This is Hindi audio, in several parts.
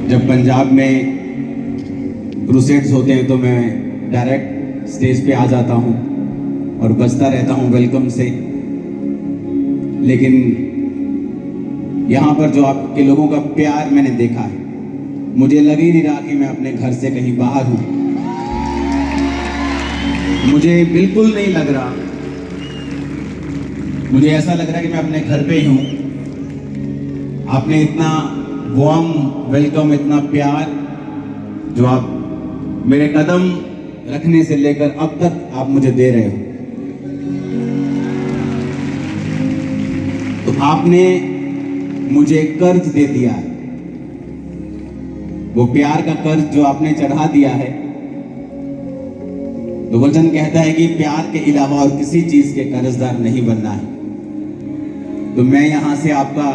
जब पंजाब में क्रूसेड्स होते हैं तो मैं डायरेक्ट स्टेज पे आ जाता हूँ और बजता रहता हूँ वेलकम से। लेकिन यहाँ पर जो आपके लोगों का प्यार मैंने देखा है, मुझे लग ही नहीं रहा कि मैं अपने घर से कहीं बाहर हूँ। मुझे बिल्कुल नहीं लग रहा, मुझे ऐसा लग रहा है कि मैं अपने घर पे ही हूँ। आपने इतना वार्म वेलकम, इतना प्यार जो आप मेरे कदम रखने से लेकर अब तक आप मुझे दे रहे हो, तो आपने मुझे कर्ज दे दिया है। वो प्यार का कर्ज जो आपने चढ़ा दिया है। तो वचन कहता है कि प्यार के अलावा और किसी चीज के कर्जदार नहीं बनना है। तो मैं यहां से आपका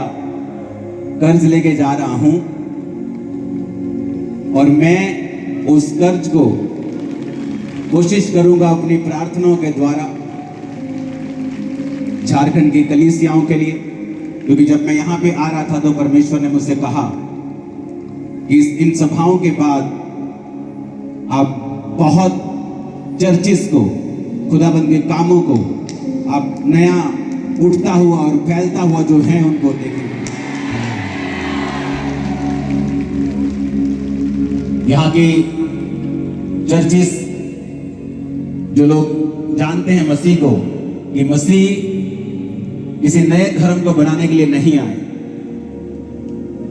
कर्ज लेके जा रहा हूं और मैं उस कर्ज को कोशिश करूंगा अपनी प्रार्थनाओं के द्वारा झारखंड की कलीसियाओं के लिए। क्योंकि जब मैं यहाँ पे आ रहा था तो परमेश्वर ने मुझसे कहा कि इन सभाओं के बाद आप बहुत चर्चिस को, खुदाबंद के कामों को आप नया उठता हुआ और फैलता हुआ जो है उनको देखेंगे। यहाँ के चर्चिस जो लोग जानते हैं मसीह को, कि मसीह किसी नए धर्म को बनाने के लिए नहीं आए,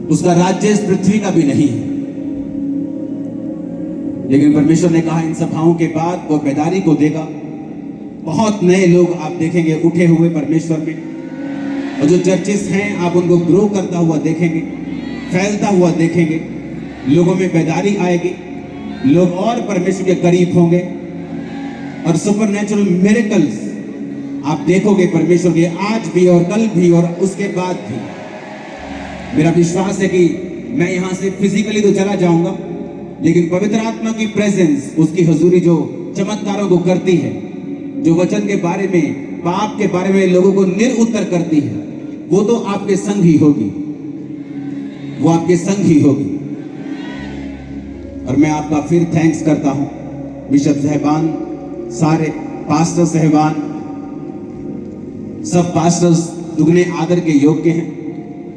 उसका राज्य इस पृथ्वी का भी नहीं है। लेकिन परमेश्वर ने कहा इन सभाओं के बाद वो बेदारी को देगा। बहुत नए लोग आप देखेंगे उठे हुए परमेश्वर में, और जो चर्चिस हैं आप उनको ग्रो करता हुआ देखेंगे, फैलता हुआ देखेंगे। लोगों में बेदारी आएगी, लोग और परमेश्वर के करीब होंगे और सुपरनैचुरल मिरेकल्स आप देखोगे परमेश्वर के, आज भी और कल भी और उसके बाद भी। मेरा विश्वास है कि मैं यहां से फिजिकली तो चला जाऊंगा, लेकिन पवित्र आत्मा की प्रेजेंस, उसकी हुजूरी जो चमत्कारों को करती है, जो वचन के बारे में, पाप के बारे में लोगों को निरुत्तर करती है, वो तो आपके संग ही होगी, वो आपके संग ही होगी। और मैं आपका फिर थैंक्स करता हूं, बिशप साहिबान, सारे पास्टर साहिबान, सब पास्टर्स दुगने आदर के योग्य हैं,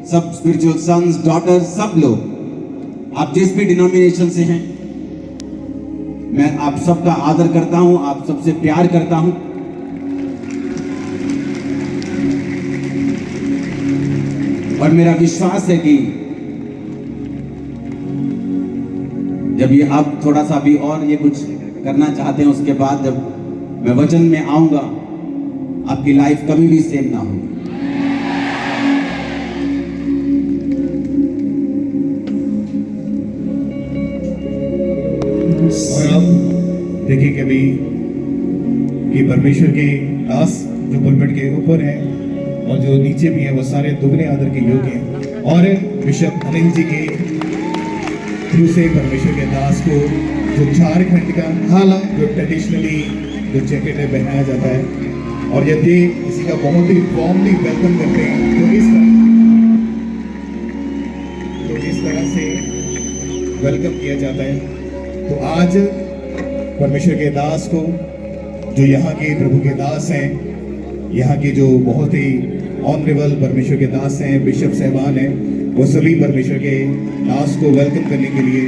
सब स्पिरिचुअल सन्स, डॉटर्स, सब लोग, आप जिस भी डिनोमिनेशन से हैं, मैं आप सबका आदर करता हूं, आप सबसे प्यार करता हूं। और मेरा विश्वास है कि जब ये आप थोड़ा सा भी और ये कुछ करना चाहते हैं, उसके बाद जब मैं वचन में आऊंगा, आपकी लाइफ कभी भी सेम ना हो। और अब देखिए कभी कि परमेश्वर के दास जो पुलपिट के ऊपर है और जो नीचे भी है, वो सारे दुगने आदर के योग्य हैं। और बिशप अनिल जी के थ्रू से परमेश्वर के दास को जो झारखंड का हाला जो ट्रेडिशनली जो जैकेट है पहनाया जाता है, और यदि किसी का बहुत ही वार्मली वेलकम करते हैं तो इस तरह से वेलकम किया जाता है। तो आज परमेश्वर के दास को, जो यहाँ के प्रभु के दास हैं, यहाँ के जो बहुत ही ऑनरेबल परमेश्वर के दास हैं, बिशप साहिबान हैं, वो सभी परमेश्वर के दास को वेलकम करने के लिए,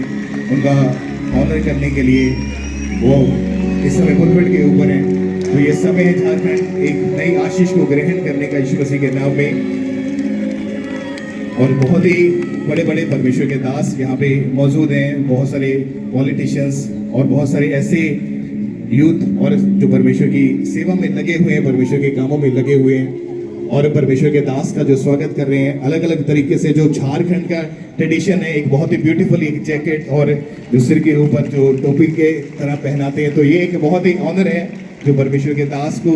उनका ऑनर करने के लिए वो इस समय पुलपिट के ऊपर हैं। तो ये समय है झारखंड एक नई आशीष को ग्रहण करने का यीशु मसीह के नाम में। और बहुत ही बड़े बड़े परमेश्वर के दास यहाँ पे मौजूद हैं, बहुत सारे पॉलिटिशियंस और बहुत सारे ऐसे यूथ और जो परमेश्वर की सेवा में लगे हुए हैं, परमेश्वर के कामों में लगे हुए हैं, और परमेश्वर के दास का जो स्वागत कर रहे हैं अलग अलग तरीके से। जो झारखंड का ट्रेडिशन है, एक बहुत ही ब्यूटीफुल एक जैकेट और जो सिर के ऊपर जो टोपी के तरह पहनाते हैं, तो ये एक बहुत ही ऑनर है जो परमेश्वर के दास को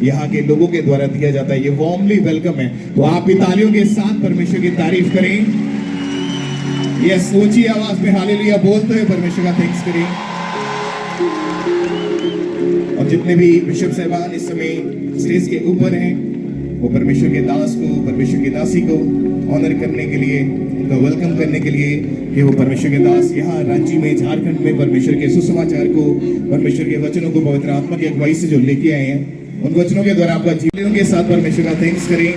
यहाँ के लोगों के द्वारा दिया जाता है। ये वार्मली वेलकम है। तो आप तालियों के साथ परमेश्वर की तारीफ करें, ये ऊंची आवाज में हालेलुया बोलते हुए परमेश्वर का थैंक्स करें। और जितने भी बिशप साहिबान इस समय स्टेज के ऊपर हैं, वो परमेश्वर के दास को, परमेश्वर की दासी को ऑनर करने के लिए उनका वेलकम करने के लिए कि वो परमेश्वर के दास यहाँ रांची में झारखंड में परमेश्वर के सुसमाचार को, परमेश्वर के वचनों को पवित्र आत्मा की अगुवाई से जो लेके आए हैं, उन वचनों के द्वारा आपका जीवन के साथ परमेश्वर का थैंक्स करें।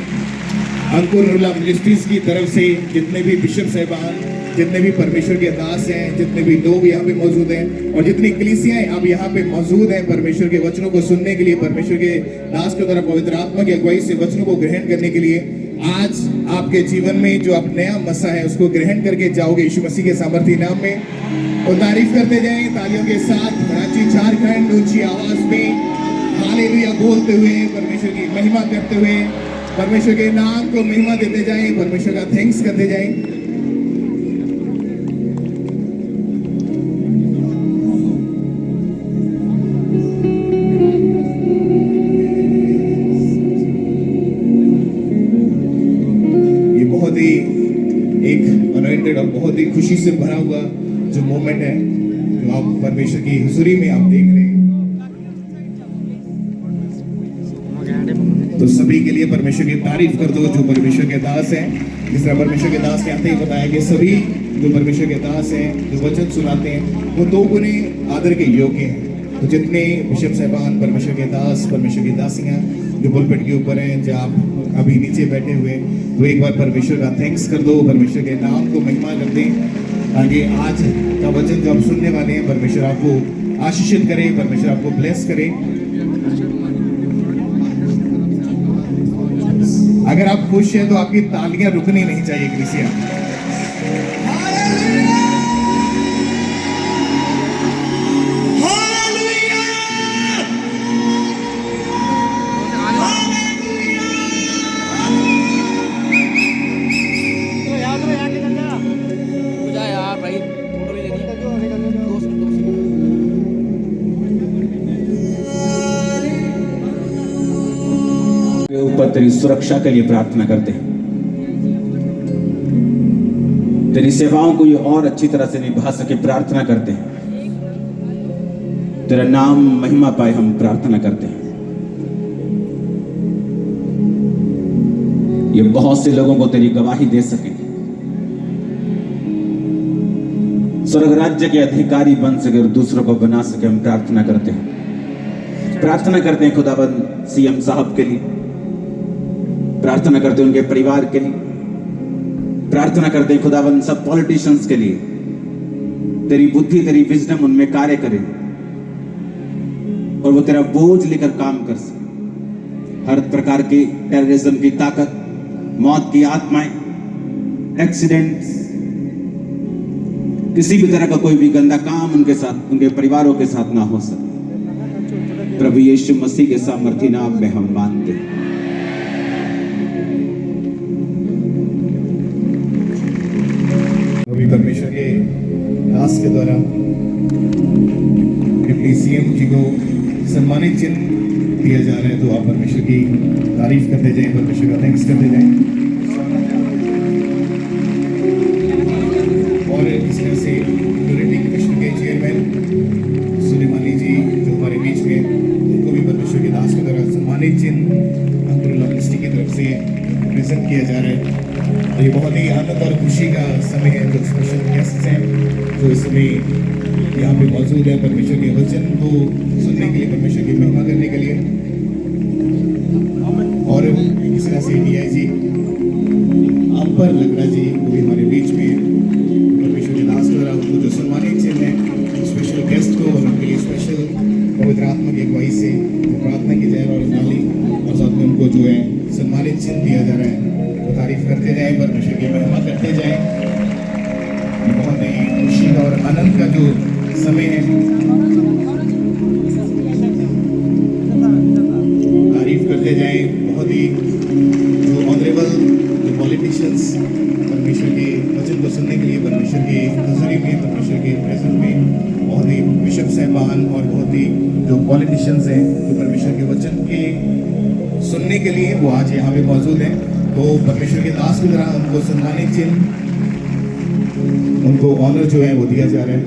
अंकुर रुला मिनिस्ट्रीज की तरफ से जितने भी बिशप साहिबान, जितने भी परमेश्वर के दास हैं, जितने भी लोग यहाँ पे मौजूद हैं और जितनी कलीसियाएं आप यहाँ पे मौजूद हैं परमेश्वर के वचनों को सुनने के लिए, परमेश्वर के दास के द्वारा पवित्र आत्मा की अगुवाई से वचनों को ग्रहण करने के लिए, आज आपके जीवन में जो आप नया मसा है उसको ग्रहण करके जाओगे यीशु मसीह के सामर्थी नाम में। और तारीफ करते जाएं तालियों के साथ, रांची झारखंड ऊंची आवाज में हालेलुया बोलते हुए, परमेश्वर की महिमा करते हुए, परमेश्वर के नाम को महिमा देते जाएं, परमेश्वर का थैंक्स करते जाएं। एक अनॉइंटेड और बहुत ही खुशी से भरा हुआ जो मोमेंट है, जो आप परमेश्वर की हुजूरी में आप देख रहे हैं, तो सभी के लिए परमेश्वर की तारीफ कर दो जो परमेश्वर के दास हैं। जिस तरह परमेश्वर के दास ने आते ही बताया कि सभी जो परमेश्वर के दास हैं, जो वचन सुनाते हैं, वो दो गुने आदर के योग्य हैं। तो जितने बिशप साहिबान, परमेश्वर के दास, परमेश्वर की दासियां जो बुलपेट के ऊपर हैं, जो आप अभी नीचे बैठे हुए, तो एक बार परमेश्वर का थैंक्स कर दो, परमेश्वर के नाम को महिमा कर दें, ताकि आज का वचन जो आप सुनने वाले हैं परमेश्वर आपको आशीषित करे, परमेश्वर आपको ब्लेस करे। अगर आप खुश हैं तो आपकी तालियां रुकनी नहीं चाहिए कलीसिया। ऊपर तेरी सुरक्षा के लिए प्रार्थना करते हैं, तेरी सेवाओं को ये और अच्छी तरह से निभा सके प्रार्थना करते हैं, तेरा नाम महिमा पाए हम प्रार्थना करते हैं। ये बहुत से लोगों को तेरी गवाही दे सके, स्वर्ग राज्य के अधिकारी बन सके और दूसरों को बना सके, हम प्रार्थना करते हैं। प्रार्थना करते हैं खुदाबंद सीएम साहब के लिए, प्रार्थना करते हैं उनके परिवार के लिए, प्रार्थना करते हैं खुदाबंद सब पॉलिटिशियंस के लिए, तेरी बुद्धि, तेरी विजडम उनमें कार्य करे और वो तेरा बोझ लेकर काम कर सके। हर प्रकार की टेररिज्म की ताकत, मौत की आत्माएं, एक्सीडेंट्स, किसी भी तरह का कोई भी गंदा काम उनके साथ, उनके परिवारों के साथ ना हो सके। प्रभु यीशु मसीह के सामर्थी नाम में हम मानते हैं। अभी परमेश्वर के दास के द्वारा डिप्टी सीएम जी को सम्मानित चिन्ह दिया जा रहा है, तो आप परमेश्वर की तारीफ करते जाएं, परमेश्वर का थैंक्स करते जाएं। और इस तरह से यूनिटी कमीशन के चेयरमैन सुलेमानी जी जो हमारे बीच में, उनको भी परमेश्वर के दास के द्वारा सम्मानित चिन्ह अंकुर मिनिस्ट्री की तरफ से प्रेजेंट किया जा रहा है। ये बहुत ही आनंद और खुशी का समय है। जो स्पेशल गेस्ट हैं जो इस समय यहाँ पे मौजूद है परमेश्वर के वचन को सुनने के लिए, परमेश्वर की महिमा करने के लिए, और इस तरह से DIG अंबर लकड़ा जी को भी हमारे बीच में परमेश्वर के दास द्वारा उनको जो सम्मानित चिन्ह है, स्पेशल गेस्ट को और उनके लिए स्पेशल पवित्र आत्मा की अगुवाई से प्रार्थना की जाए और नाली और साथ में उनको जो है सम्मानित चिन्ह दिया जा रहा है। तो तारीफ करते जाएं, परमेश्वर की महिमा करते जाएं। बहुत ही खुशी और आनंद का जो समय है, तारीफ करते जाएं। बहुत ही जो ऑनरेबल जो पॉलिटिशियंस परमेश्वर के वचन को सुनने के लिए परमेश्वर के हुजूरी में, परमेश्वर के प्रेजेंस में, बहुत ही बिशप साहिबान और बहुत ही जो पॉलिटिशियंस हैं जो परमेश्वर के वचन के सुनने के लिए वो आज यहाँ पे मौजूद हैं। तो परमेश्वर के दास की तरह उनको सम्मानित चिन्ह, उनको ऑनर जो है वो दिया जा रहा है।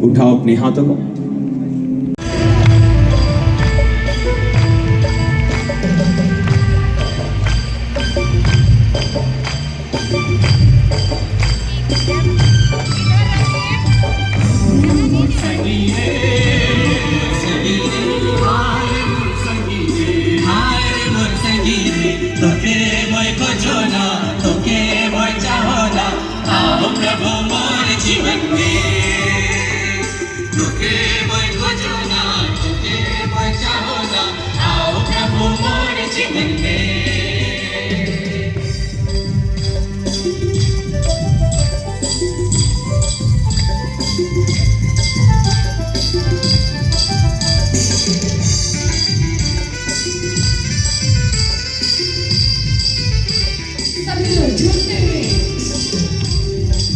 उठाओ अपने हाथों को, झूमते हुए झूमते हुए